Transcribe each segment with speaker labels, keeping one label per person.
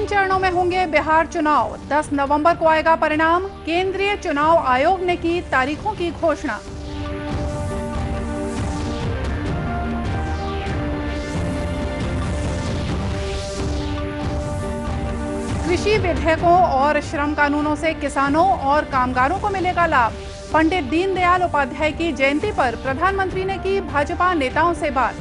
Speaker 1: चरणों में होंगे बिहार चुनाव। 10 नवंबर को आएगा परिणाम। केंद्रीय चुनाव आयोग ने की तारीखों की घोषणा। कृषि विधेयकों और श्रम कानूनों से किसानों और कामगारों को मिलेगा लाभ। पंडित दीनदयाल उपाध्याय की जयंती पर प्रधानमंत्री ने की भाजपा नेताओं से बात।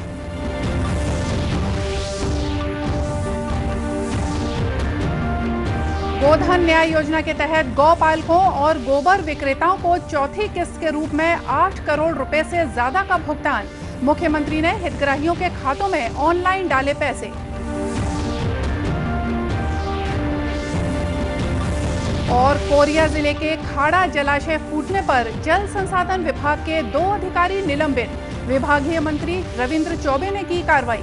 Speaker 1: गोधन न्याय योजना के तहत गौपालकों और गोबर विक्रेताओं को चौथी किस्त के रूप में 8 करोड़ रुपए से ज्यादा का भुगतान। मुख्यमंत्री ने हितग्राहियों के खातों में ऑनलाइन डाले पैसे। और कोरिया जिले के खाड़ा जलाशय फूटने पर जल संसाधन विभाग के 2 अधिकारी निलंबित। विभागीय मंत्री रविंद्र चौबे ने की कार्रवाई।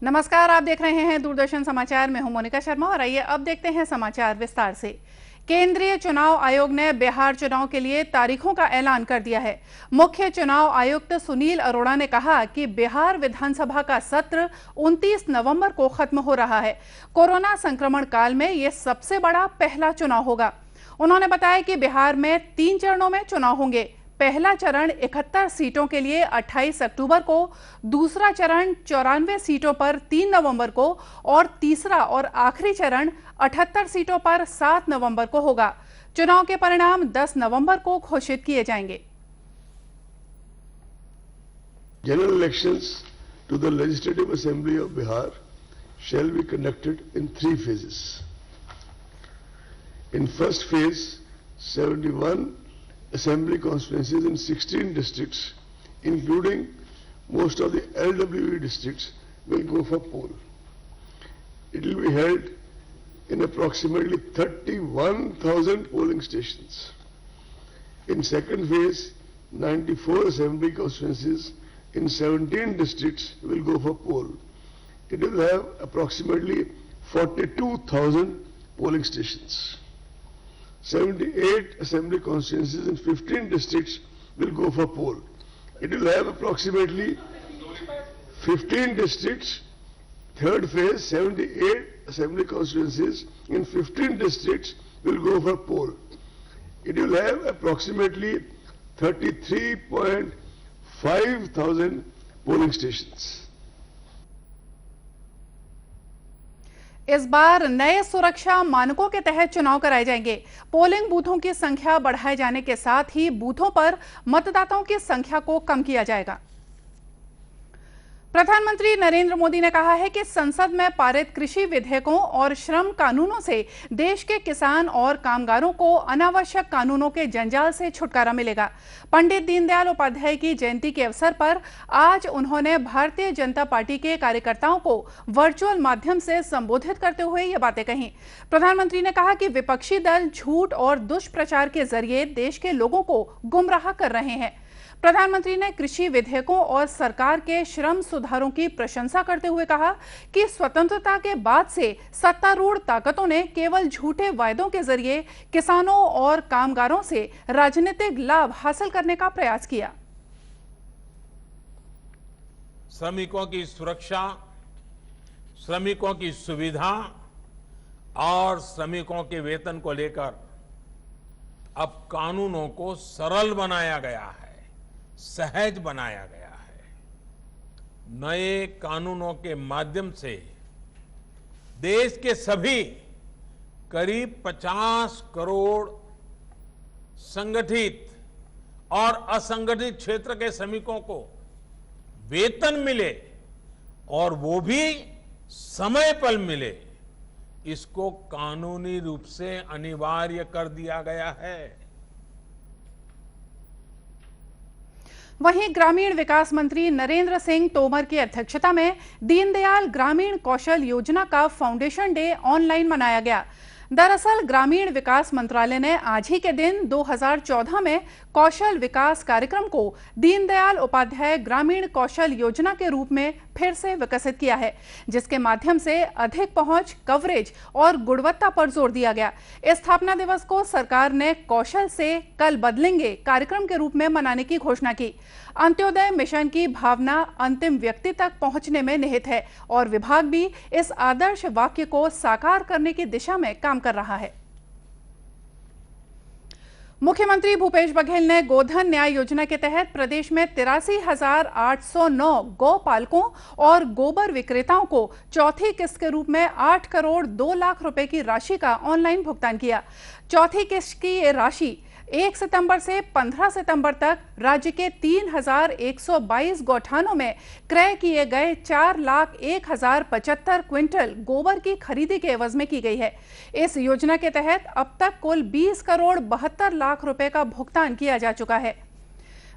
Speaker 1: नमस्कार, आप देख रहे हैं दूरदर्शन समाचार। मैं हूं मोनिका शर्मा और आइए अब देखते हैं समाचार विस्तार से। केंद्रीय चुनाव आयोग ने बिहार चुनाव के लिए तारीखों का ऐलान कर दिया है। मुख्य चुनाव आयुक्त सुनील अरोड़ा ने कहा कि बिहार विधानसभा का सत्र 29 नवंबर को खत्म हो रहा है। कोरोना संक्रमण काल में यह सबसे बड़ा पहला चुनाव होगा। उन्होंने बताया कि बिहार में 3 चरणों में चुनाव होंगे। पहला चरण 71 सीटों के लिए 28 अक्टूबर को, दूसरा चरण 94 सीटों पर 3 नवंबर को और तीसरा और आखिरी चरण 78 सीटों पर 7 नवंबर को होगा। चुनाव के परिणाम 10 नवंबर को घोषित किए जाएंगे।
Speaker 2: General elections to the Legislative Assembly of Bihar shall be conducted in 3 phases. In first phase, 71 assembly constituencies in 16 districts, including most of the LWE districts, will go for poll. It will be held in approximately 31,000 polling stations. In second phase, 94 assembly constituencies in 17 districts will go for poll. It will have approximately 42,000 polling stations. 78 assembly constituencies in 15 districts will go for poll. It will have approximately 15 districts. Third phase, 78 assembly constituencies in 15 districts will go for poll. It will have approximately 33.5 thousand polling stations.
Speaker 1: इस बार नए सुरक्षा मानकों के तहत चुनाव कराए जाएंगे। Polling बूथों की संख्या बढ़ाए जाने के साथ ही बूथों पर मतदाताओं की संख्या को कम किया जाएगा। प्रधानमंत्री नरेंद्र मोदी ने कहा है कि संसद में पारित कृषि विधेयकों और श्रम कानूनों से देश के किसान और कामगारों को अनावश्यक कानूनों के जंजाल से छुटकारा मिलेगा। पंडित दीनदयाल उपाध्याय की जयंती के अवसर पर आज उन्होंने भारतीय जनता पार्टी के कार्यकर्ताओं को वर्चुअल माध्यम से संबोधित करते हुए ये बातें कहीं। प्रधानमंत्री ने कहा कि विपक्षी दल झूठ और दुष्प्रचार के जरिए देश के लोगों को गुमराह कर रहे हैं। प्रधानमंत्री ने कृषि विधेयकों और सरकार के श्रम सुधारों की प्रशंसा करते हुए कहा कि स्वतंत्रता के बाद से सत्तारूढ़ ताकतों ने केवल झूठे वायदों के जरिए किसानों और कामगारों से राजनीतिक लाभ हासिल करने का प्रयास किया।
Speaker 3: श्रमिकों की सुरक्षा, श्रमिकों की सुविधा और श्रमिकों के वेतन को लेकर अब कानूनों को सरल बनाया गया है, सहज बनाया गया है। नए कानूनों के माध्यम से देश के सभी करीब 50 करोड़ संगठित और असंगठित क्षेत्र के श्रमिकों को वेतन मिले और वो भी समय पर मिले, इसको कानूनी रूप से अनिवार्य कर दिया गया है।
Speaker 1: वहीं ग्रामीण विकास मंत्री नरेंद्र सिंह तोमर की अध्यक्षता में दीनदयाल ग्रामीण कौशल योजना का फाउंडेशन डे ऑनलाइन मनाया गया। दरअसल ग्रामीण विकास मंत्रालय ने आज ही के दिन 2014 में कौशल विकास कार्यक्रम को दीनदयाल उपाध्याय ग्रामीण कौशल योजना के रूप में फिर से विकसित किया है, जिसके माध्यम से अधिक पहुंच, कवरेज और गुणवत्ता पर जोर दिया गया। स्थापना दिवस को सरकार ने कौशल से कल बदलेंगे कार्यक्रम के रूप में मनाने की घोषणा की। अंत्योदय मिशन की भावना अंतिम व्यक्ति तक पहुंचने में निहित है और विभाग भी इस आदर्श वाक्य को साकार करने की दिशा में काम कर रहा है। मुख्यमंत्री भूपेश बघेल ने गोधन न्याय योजना के तहत प्रदेश में 83,809 गौ पालकों और गोबर विक्रेताओं को चौथी किस्त के रूप में 8 करोड़ 2 लाख रुपए की राशि का ऑनलाइन भुगतान किया। चौथी किस्त की ये राशि 1 सितंबर से 15 सितंबर तक राज्य के 3,122 गौठानों में क्रय किए गए 4,01,075 क्विंटल गोबर की खरीदी के एवज में की गई है। इस योजना के तहत अब तक कुल 20 करोड़ 72 लाख रुपए का भुगतान किया जा चुका है।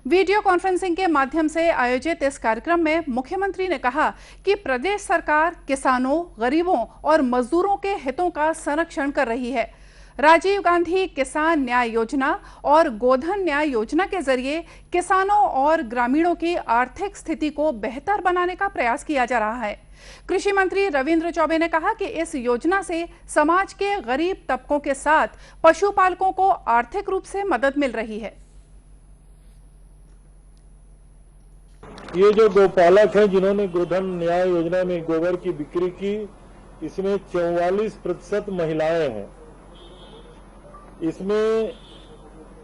Speaker 1: वीडियो कॉन्फ्रेंसिंग के माध्यम से आयोजित इस कार्यक्रम में मुख्यमंत्री ने कहा कि प्रदेश सरकार किसानों, गरीबों और मजदूरों के हितों का संरक्षण कर रही है। राजीव गांधी किसान न्याय योजना और गोधन न्याय योजना के जरिए किसानों और ग्रामीणों की आर्थिक स्थिति को बेहतर बनाने का प्रयास किया जा रहा है। कृषि मंत्री रविंद्र चौबे ने कहा कि इस योजना से समाज के गरीब तबकों के साथ पशुपालकों को आर्थिक रूप से मदद मिल रही है।
Speaker 4: ये जो गौपालक हैं जिन्होंने गोधन न्याय योजना में गोबर की बिक्री की, इसमें 44% महिलाएं हैं। इसमें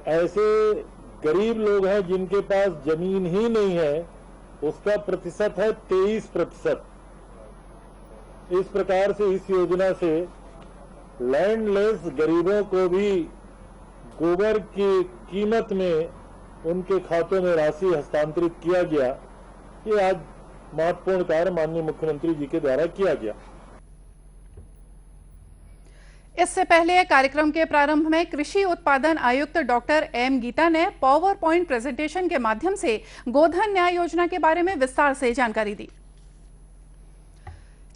Speaker 4: ऐसे गरीब लोग हैं जिनके पास जमीन ही नहीं है, उसका प्रतिशत है 23%। इस प्रकार से इस योजना से लैंडलेस गरीबों को भी गोबर की कीमत में उनके खातों में राशि हस्तांतरित किया गया। ये आज महत्वपूर्ण कार्य माननीय मुख्यमंत्री जी के द्वारा किया गया।
Speaker 1: इससे पहले कार्यक्रम के प्रारंभ में कृषि उत्पादन आयुक्त डॉक्टर एम गीता ने पावर पॉइंट प्रेजेंटेशन के माध्यम से गोधन न्याय योजना के बारे में विस्तार से जानकारी दी।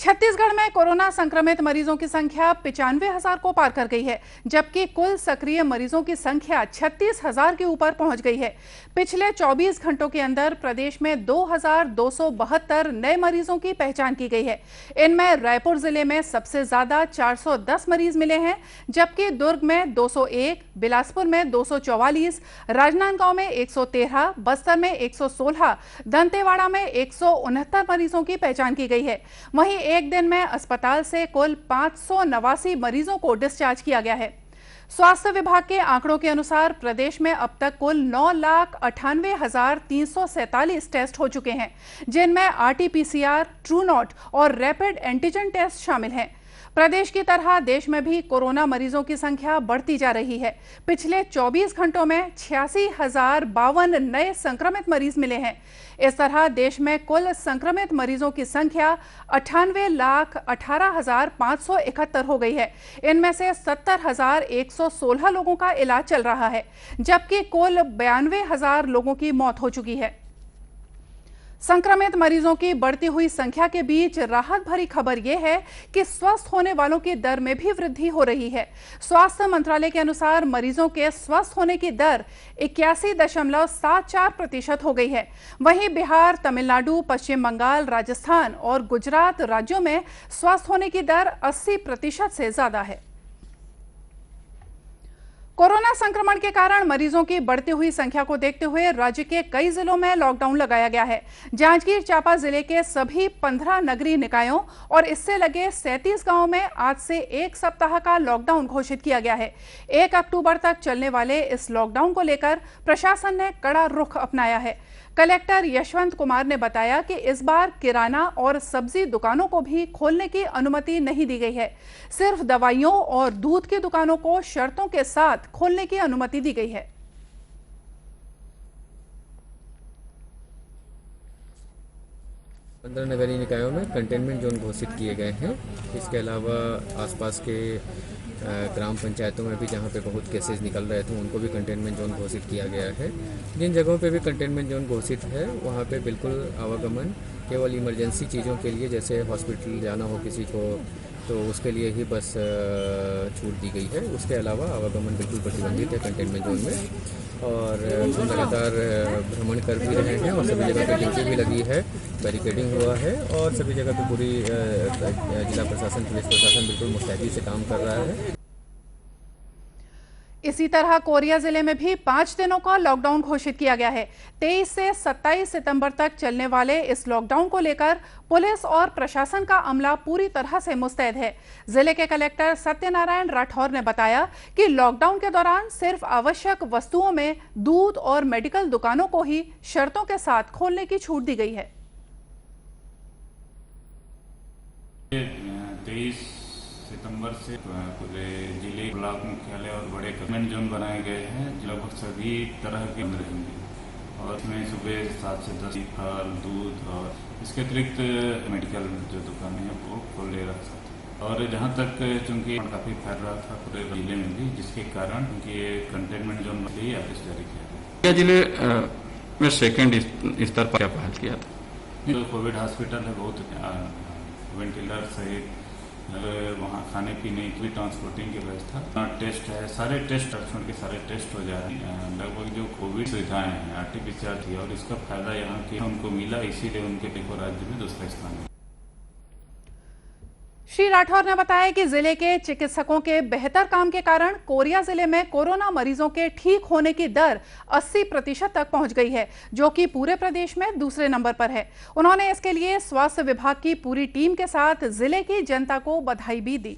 Speaker 1: छत्तीसगढ़ में कोरोना संक्रमित मरीजों की संख्या 95,000 को पार कर गई है, जबकि कुल सक्रिय मरीजों की संख्या 36,000 के ऊपर पहुंच गई है। पिछले 24 घंटों के अंदर प्रदेश में 2,272 नए मरीजों की पहचान की गई है। इनमें रायपुर जिले में सबसे ज्यादा 410 मरीज मिले हैं, जबकि दुर्ग में 201, बिलासपुर में 244, राजनांदगांव में 113, बस्तर में 116, दंतेवाड़ा में 169 मरीजों की पहचान की गई है। वहीं एक दिन में अस्पताल से कुल 589 मरीजों को डिस्चार्ज किया गया है। स्वास्थ्य विभाग के आंकड़ों के अनुसार प्रदेश में अब तक कुल 9,98,347 टेस्ट हो चुके हैं, जिनमें RT-PCR, ट्रूनॉट और रैपिड एंटीजन टेस्ट शामिल हैं। प्रदेश की तरह देश में भी कोरोना मरीजों की संख्या बढ़ती जा रही है। पिछले 24 घंटों में 86,052 नए संक्रमित मरीज मिले हैं। इस तरह देश में कुल संक्रमित मरीजों की संख्या 98,18,571 हो गई है। इनमें से 70,116 लोगों का इलाज चल रहा है, जबकि कुल 92,000 लोगों की मौत हो चुकी है। संक्रमित मरीजों की बढ़ती हुई संख्या के बीच राहत भरी खबर यह है कि स्वस्थ होने वालों की दर में भी वृद्धि हो रही है। स्वास्थ्य मंत्रालय के अनुसार मरीजों के स्वस्थ होने की दर 81.74% हो गई है। वहीं बिहार, तमिलनाडु, पश्चिम बंगाल, राजस्थान और गुजरात राज्यों में स्वस्थ होने की दर 80% से ज्यादा है। कोरोना संक्रमण के कारण मरीजों की बढ़ती हुई संख्या को देखते हुए राज्य के कई जिलों में लॉकडाउन लगाया गया है। जांजगीर चांपा जिले के सभी 15 नगरीय निकायों और इससे लगे 37 गांवों में आज से 1 सप्ताह का लॉकडाउन घोषित किया गया है। 1 अक्टूबर तक चलने वाले इस लॉकडाउन को लेकर प्रशासन ने कड़ा रुख अपनाया है। कलेक्टर यशवंत कुमार ने बताया कि इस बार किराना और सब्जी दुकानों को भी खोलने की अनुमति नहीं दी गई है। सिर्फ दवाइयों और दूध की दुकानों को शर्तों के साथ खोलने की अनुमति दी गई है।
Speaker 5: 15 नगरीय निकायों में कंटेनमेंट जोन घोषित किए गए हैं। इसके अलावा आसपास के ग्राम पंचायतों में भी जहाँ पे बहुत केसेस निकल रहे थे उनको भी कंटेनमेंट जोन घोषित किया गया है। जिन जगहों पे भी कंटेनमेंट जोन घोषित है वहाँ पे बिल्कुल आवागमन केवल इमरजेंसी चीज़ों के लिए, जैसे हॉस्पिटल जाना हो किसी को तो उसके लिए ही बस छूट दी गई है। उसके अलावा आवागमन बिल्कुल प्रतिबंधित है कंटेनमेंट जोन में। और हम लगातार भ्रमण कर भी रहे हैं और सभी जगह पे ड्यूटी भी लगी है, बैरिकेडिंग हुआ है और सभी जगह पे पूरी जिला प्रशासन, पुलिस प्रशासन बिल्कुल मुस्तैदी से काम कर रहा है।
Speaker 1: इसी तरह कोरिया जिले में भी 5 दिनों का लॉकडाउन घोषित किया गया है। 23 से 27 सितंबर तक चलने वाले इस लॉकडाउन को लेकर पुलिस और प्रशासन का अमला पूरी तरह से मुस्तैद है। जिले के कलेक्टर सत्यनारायण राठौर ने बताया कि लॉकडाउन के दौरान सिर्फ आवश्यक वस्तुओं में दूध और मेडिकल दुकानों को ही शर्तों के साथ खोलने की छूट दी गई है।
Speaker 6: 23 सितंबर से पूरे जिले ब्लॉक मुख्यालय और बड़े कंटेनमेंट जोन बनाए गए हैं। लगभग सभी तरह के बंद रहेंगे और इसमें सुबह 7 से 10 फल, दूध और इसके अतिरिक्त मेडिकल जो दुकानें हैं वो खोले रह सकते हैं। और जहाँ तक चूँकि काफ़ी फैल रहा था पूरे जिले में भी, जिसके कारण उनकी कंटेनमेंट जोन के लिए आदेश जारी किया गया।
Speaker 7: जिले में सेकेंड स्तर पर क्या पहल किया था?
Speaker 6: जो कोविड हॉस्पिटल है, बहुत वेंटिलेटर सहित वहाँ खाने पीने की ट्रांसपोर्टिंग की व्यवस्था, टेस्ट है, सारे टेस्ट छोड़ के सारे टेस्ट हो जा रहे हैं। लगभग जो कोविड सुविधाएं हैं आरटीपीसीआर थी और इसका फायदा यहाँ की उनको मिला, इसीलिए उनके देखो राज्य में दूसरा स्थान है।
Speaker 1: श्री राठौर ने बताया कि जिले के चिकित्सकों के बेहतर काम के कारण कोरिया जिले में कोरोना मरीजों के ठीक होने की दर 80% तक पहुंच गई है, जो कि पूरे प्रदेश में दूसरे नंबर पर है। उन्होंने इसके लिए स्वास्थ्य विभाग की पूरी टीम के साथ जिले की जनता को बधाई भी दी।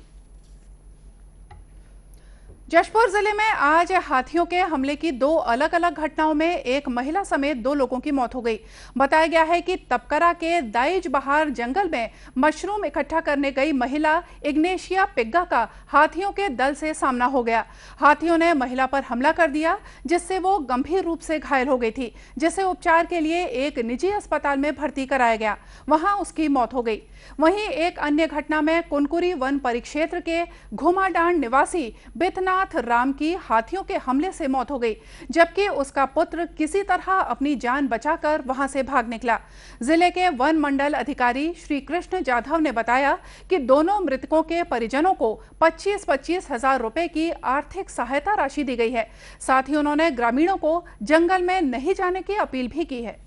Speaker 1: जशपुर जिले में आज हाथियों के हमले की 2 अलग अलग घटनाओं में एक महिला समेत 2 लोगों की मौत हो गई। बताया गया है कि तपकरा के दाइज बहार जंगल में मशरूम इकट्ठा करने गई महिला इग्नेशिया पिग्गा का हाथियों के दल से सामना हो गया। हाथियों ने महिला पर हमला कर दिया, जिससे वो गंभीर रूप से घायल हो गई थी, जिसे उपचार के लिए एक निजी अस्पताल में भर्ती कराया गया। वहां उसकी मौत हो गई। वहीं एक अन्य घटना में कुनकुरी वन परिक्षेत्र के घुमाडांड निवासी बिथनाथ राम की हाथियों के हमले से मौत हो गई, जबकि उसका पुत्र किसी तरह अपनी जान बचाकर वहां से भाग निकला। जिले के वन मंडल अधिकारी श्री कृष्ण जाधव ने बताया कि दोनों मृतकों के परिजनों को 25-25 हजार रुपए की आर्थिक सहायता राशि दी गई है। साथ ही उन्होंने ग्रामीणों को जंगल में नहीं जाने की अपील भी की है।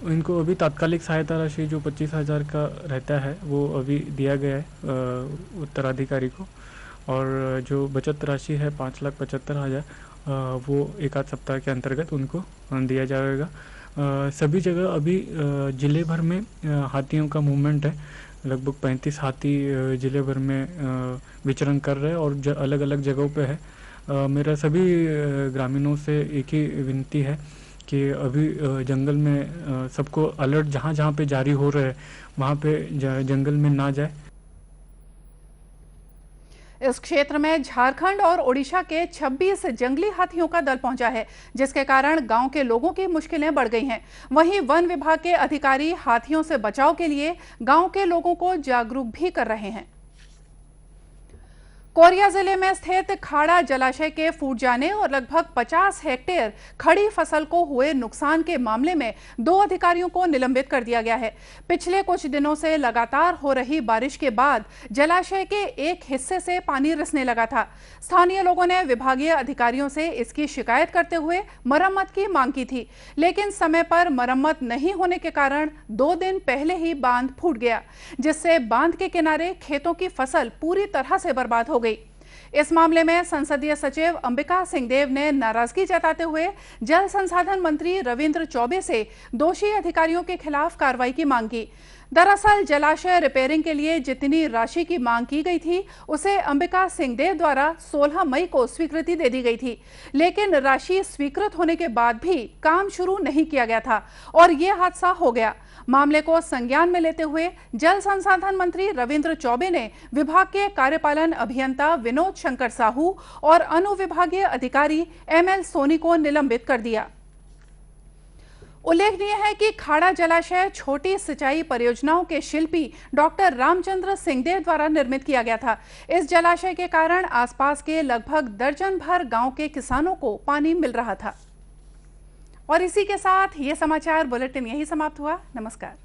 Speaker 8: इनको अभी तात्कालिक सहायता राशि जो 25,000 का रहता है वो अभी दिया गया है उत्तराधिकारी को, और जो बचत राशि है 5,75,000 वो 1 आध सप्ताह के अंतर्गत उनको दिया जाएगा। सभी जगह अभी ज़िले भर में हाथियों का मूवमेंट है। लगभग 35 हाथी ज़िले भर में विचरण कर रहे हैं और अलग अलग जगहों पे है। मेरा सभी ग्रामीणों से एक ही विनती है कि अभी जंगल में सबको अलर्ट जहाँ जहाँ पे जारी हो रहे हैं वहाँ पे जंगल में ना जाए।
Speaker 1: इस क्षेत्र में झारखंड और ओडिशा के 26 जंगली हाथियों का दल पहुंचा है, जिसके कारण गांव के लोगों की मुश्किलें बढ़ गई हैं। वहीं वन विभाग के अधिकारी हाथियों से बचाव के लिए गांव के लोगों को जागरूक भी कर रहे हैं। कोरिया जिले में स्थित खाड़ा जलाशय के फूट जाने और लगभग 50 हेक्टेयर खड़ी फसल को हुए नुकसान के मामले में 2 अधिकारियों को निलंबित कर दिया गया है। पिछले कुछ दिनों से लगातार हो रही बारिश के बाद जलाशय के एक हिस्से से पानी रिसने लगा था। स्थानीय लोगों ने विभागीय अधिकारियों से इसकी शिकायत करते हुए मरम्मत की मांग की थी, लेकिन समय पर मरम्मत नहीं होने के कारण 2 दिन पहले ही बांध फूट गया, जिससे बांध के किनारे खेतों की फसल पूरी तरह से बर्बाद हो गई। इस मामले में संसदीय सचिव अंबिका सिंहदेव ने नाराजगी जताते हुए जल संसाधन मंत्री रविंद्र चौबे से दोषी अधिकारियों के खिलाफ कार्रवाई की मांग की। दरअसल जलाशय रिपेयरिंग के लिए जितनी राशि की मांग की गई थी उसे अंबिका सिंहदेव द्वारा 16 मई को स्वीकृति दे दी गई थी, लेकिन राशि स्वीकृत होने के बाद भी काम शुरू नहीं किया गया था और ये हादसा हो गया। मामले को संज्ञान में लेते हुए जल संसाधन मंत्री रविंद्र चौबे ने विभाग के कार्यपालन अभियंता विनोद शंकर साहू और अनुविभागीय अधिकारी ML सोनी को निलंबित कर दिया। उल्लेखनीय है कि खाड़ा जलाशय छोटी सिंचाई परियोजनाओं के शिल्पी डॉक्टर रामचंद्र सिंहदेव द्वारा निर्मित किया गया था। इस जलाशय के कारण आसपास के लगभग दर्जन भर गांव के किसानों को पानी मिल रहा था। और इसी के साथ ये समाचार बुलेटिन यही समाप्त हुआ। नमस्कार।